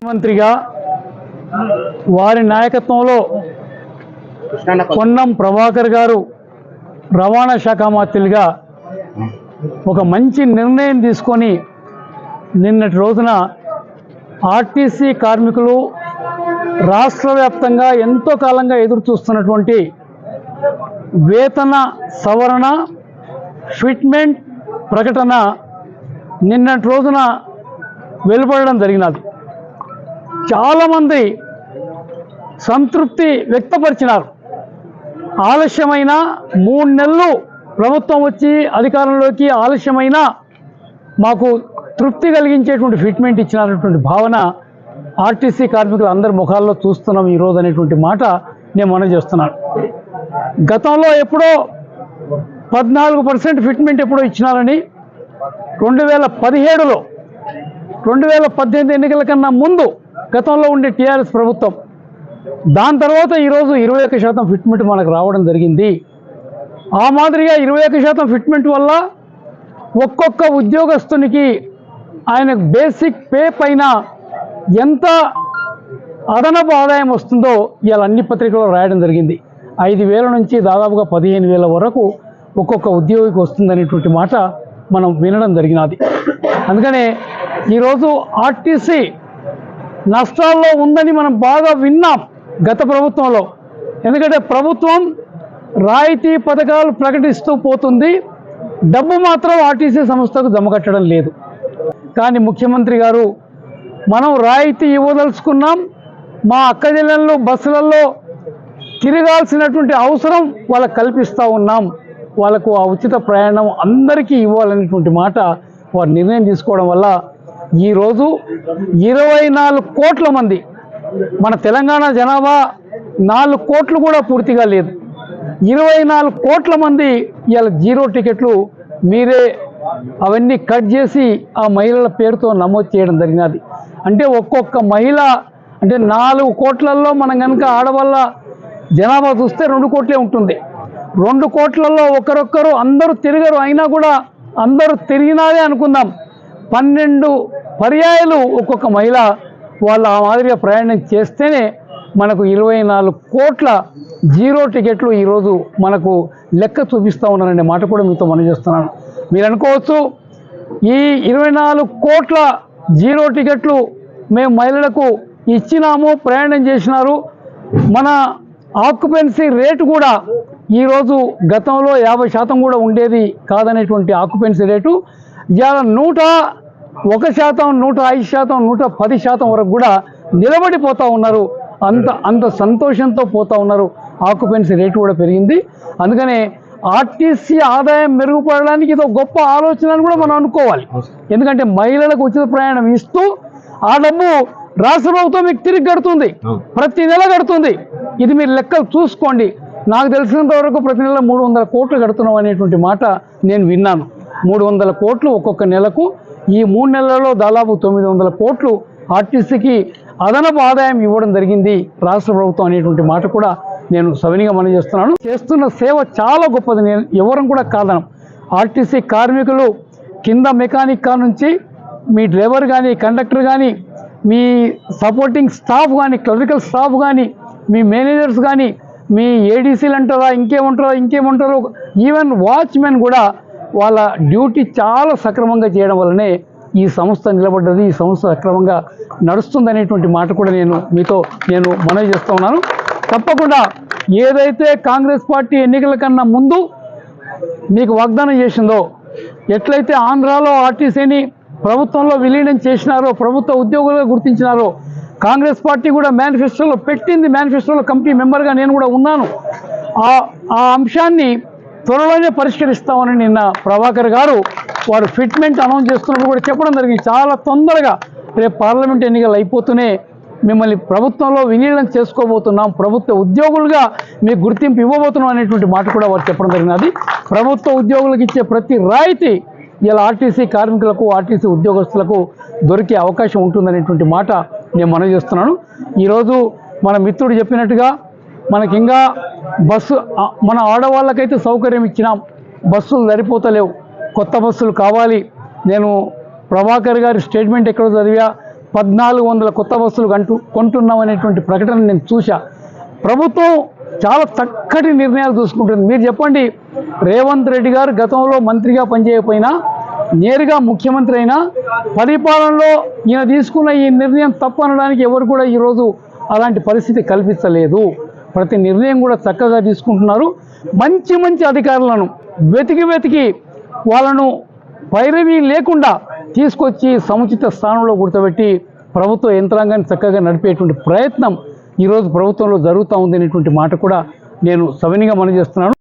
ముఖ్యమంత్రిగా వారి నాయకత్వంలో పొన్నం ప్రభాకర్ గారు రవాణా శాఖ మంత్రిగా ఒక మంచి నిర్ణయం తీసుకొని నిన్నటి రోజున ఆర్టీసీ కార్మికులు రాష్ట్ర వ్యాప్తంగా ఎంతో కాలంగా ఎదురు చూస్తున్నటువంటి వేతన సవరణ ఫిట్మెంట్ ప్రకటన నిన్నటి రోజున వెలువడడం జరిగినది. చాలామంది సంతృప్తి వ్యక్తపరిచినారు. ఆలస్యమైన 3 నెలలు ప్రభుత్వం వచ్చి అధికారంలోకి ఆలస్యమైన మాకు తృప్తి కలిగించేటువంటి ఫిట్మెంట్ ఇచ్చినటువంటి భావన ఆర్టీసీ కార్మికులు అందరి ముఖాల్లో చూస్తున్నాం ఈరోజు అనేటువంటి మాట నేను మనవి చేస్తున్నాను. గతంలో ఎప్పుడో 14% ఫిట్మెంట్ ఎప్పుడో ఇచ్చినారని 2017లో 2018 ఎన్నికల కన్నా ముందు గతంలో ఉండే టీఆర్ఎస్ ప్రభుత్వం, దాని తర్వాత ఈరోజు 21% ఫిట్మెంట్ మనకు రావడం జరిగింది. ఆ మాదిరిగా 21% ఫిట్మెంట్ వల్ల ఒక్కొక్క ఉద్యోగస్తునికి ఆయన బేసిక్ పే పైన ఎంత అదనపు ఆదాయం వస్తుందో ఇవాళ అన్ని పత్రికల్లో రాయడం జరిగింది. 5,000 నుంచి దాదాపుగా 15,000 వరకు ఒక్కొక్క ఉద్యోగికి వస్తుందనేటువంటి మాట మనం వినడం జరిగినది. అందుకనే ఈరోజు ఆర్టీసీ నష్టాల్లో ఉందని మనం బాగా విన్నాం గత ప్రభుత్వంలో. ఎందుకంటే ప్రభుత్వం రాయితీ పథకాలు ప్రకటిస్తూ పోతుంది, డబ్బు మాత్రం ఆర్టీసీ సంస్థకు జమ కట్టడం లేదు. కానీ ముఖ్యమంత్రి గారు మనం రాయితీ ఇవ్వదలుచుకున్నాం, మా అక్కచెల్లెళ్ళు బస్సులలో తిరగాల్సినటువంటి అవసరం వాళ్ళకు కల్పిస్తూ ఉన్నాం, వాళ్ళకు ఆ ఉచిత ప్రయాణం అందరికీ ఇవ్వాలనేటువంటి మాట వారు నిర్ణయం తీసుకోవడం వల్ల ఈరోజు 24 కోట్ల మంది, మన తెలంగాణ జనాభా 4 కోట్లు కూడా పూర్తిగా లేదు, 24 కోట్ల మంది ఇవాళ జీరో టికెట్లు మీరే అవన్నీ కట్ చేసి ఆ మహిళల పేరుతో నమోదు చేయడం జరిగినది. అంటే ఒక్కొక్క మహిళ అంటే 4 కోట్లలో మనం కనుక ఆడవాళ్ళ జనాభా చూస్తే 2 కోట్లే ఉంటుంది. 2 కోట్లలో ఒకరొక్కరు అందరూ తిరగరు, అయినా కూడా అందరూ తిరిగినారే అనుకుందాం, 12 పర్యాయాలు ఒక్కొక్క మహిళ వాళ్ళు ఆ మాదిరిగా ప్రయాణం చేస్తేనే మనకు 24 కోట్ల జీరో టికెట్లు ఈరోజు మనకు లెక్క చూపిస్తూ ఉన్నారనే మాట కూడా మీతో మనం చేస్తున్నాను. మీరు అనుకోవచ్చు ఈ 24 కోట్ల జీరో టికెట్లు మేము మహిళలకు ఇచ్చినాము, ప్రయాణం చేసినారు, మన ఆక్యుపెన్సీ రేటు కూడా ఈరోజు గతంలో 50% కూడా ఉండేది కాదనేటువంటి ఆక్యుపెన్సీ రేటు ఇవాళ 101%, 105%, 110% వరకు కూడా నిలబడిపోతూ ఉన్నారు. అంత సంతోషంతో పోతూ ఉన్నారు. ఆక్యుపెన్సీ రేటు కూడా పెరిగింది. అందుకనే ఆర్టీసీ ఆదాయం మెరుగుపడడానికి ఇది ఒక గొప్ప ఆలోచన అని కూడా మనం అనుకోవాలి. ఎందుకంటే మహిళలకు ఉచిత ప్రయాణం ఇస్తూ ఆ డబ్బు రాష్ట్ర ప్రభుత్వం మీకు తిరిగి కడుతుంది, ప్రతి నెల కడుతుంది. ఇది మీరు లెక్కలు చూసుకోండి. నాకు తెలిసినంత వరకు ప్రతి నెల 300 కోట్లు కడుతున్నాం అనేటువంటి మాట నేను విన్నాను. 300 కోట్లు ఒక్కొక్క నెలకు. ఈ 3 నెలలలో దాదాపు 900 కోట్లు ఆర్టీసీకి అదనపు ఆదాయం ఇవ్వడం జరిగింది రాష్ట్ర ప్రభుత్వం అనేటువంటి మాట కూడా నేను సవినిగా మనం చేస్తున్నాను. చేస్తున్న సేవ చాలా గొప్పది, నేను ఎవరం కూడా కాదనం. ఆర్టీసీ కార్మికులు కింద మెకానిక్ కా నుంచి మీ డ్రైవర్ కానీ, కండక్టర్ కానీ, మీ సపోర్టింగ్ స్టాఫ్ కానీ, క్లరికల్ స్టాఫ్ కానీ, మీ మేనేజర్స్ కానీ, మీ ఏడీసీలు అంటారా ఇంకేమంటారో ఈవెన్ వాచ్మెన్ కూడా వాళ్ళ డ్యూటీ చాలా సక్రమంగా చేయడం వల్లనే ఈ సంస్థ నిలబడ్డది, ఈ సంస్థ సక్రమంగా నడుస్తుంది అనేటువంటి మాట కూడా నేను మనవి చేస్తూ ఉన్నాను. తప్పకుండా ఏదైతే కాంగ్రెస్ పార్టీ ఎన్నికల కన్నా ముందు మీకు వాగ్దానం చేసిందో, ఎట్లయితే ఆంధ్రాలో ఆర్టీసీని ప్రభుత్వంలో విలీనం చేసినారో, ప్రభుత్వ ఉద్యోగులుగా గుర్తించినారో, కాంగ్రెస్ పార్టీ కూడా మేనిఫెస్టోలో పెట్టింది. మేనిఫెస్టోలో కమిటీ మెంబర్గా నేను కూడా ఉన్నాను. ఆ అంశాన్ని త్వరలోనే పరిష్కరిస్తామని నిన్న ప్రభాకర్ గారు వారు ఫిట్మెంట్ అనౌన్స్ చేస్తున్నప్పుడు కూడా చెప్పడం జరిగింది. చాలా తొందరగా రేపు పార్లమెంట్ ఎన్నికలు అయిపోతూనే మిమ్మల్ని ప్రభుత్వంలో విలీనం చేసుకోబోతున్నాం, ప్రభుత్వ ఉద్యోగులుగా మీకు గుర్తింపు ఇవ్వబోతున్నాం అనేటువంటి మాట కూడా వారు చెప్పడం జరిగినది. ప్రభుత్వ ఉద్యోగులకు ఇచ్చే ప్రతి రాయితీ ఇలా ఆర్టీసీ కార్మికులకు, ఆర్టీసీ ఉద్యోగస్తులకు దొరికే అవకాశం ఉంటుందనేటువంటి మాట నేను మనవి చేస్తున్నాను. ఈరోజు మన మిత్రుడు చెప్పినట్టుగా మనకి ఇంకా బస్సు మన ఆడవాళ్ళకైతే సౌకర్యం ఇచ్చినాం, బస్సులు సరిపోతలేవు, కొత్త బస్సులు కావాలి. నేను ప్రభాకర్ గారి స్టేట్మెంట్ ఎక్కడో చదివా, 1400 కొత్త బస్సులు కొంటున్నాం అనేటువంటి ప్రకటన నేను చూశా. ప్రభుత్వం చాలా చక్కటి నిర్ణయాలు తీసుకుంటుంది. మీరు చెప్పండి, రేవంత్ రెడ్డి గారు గతంలో మంత్రిగా పనిచేయకపోయినా నేరుగా ముఖ్యమంత్రి అయినా పరిపాలనలో ఈయన తీసుకున్న ఈ నిర్ణయం తప్పు అనడానికి ఎవరు కూడా ఈరోజు అలాంటి పరిస్థితి కల్పించలేదు. ప్రతి నిర్ణయం కూడా చక్కగా తీసుకుంటున్నారు. మంచి మంచి అధికారులను వెతికి వాళ్ళను పైరవీ లేకుండా తీసుకొచ్చి సముచిత స్థానంలో కూర్చోబెట్టి ప్రభుత్వ యంత్రాంగాన్ని చక్కగా నడిపేటువంటి ప్రయత్నం ఈరోజు ప్రభుత్వంలో జరుగుతూ ఉంది అనేటువంటి మాట కూడా నేను సవినీగా మనవి చేస్తున్నాను.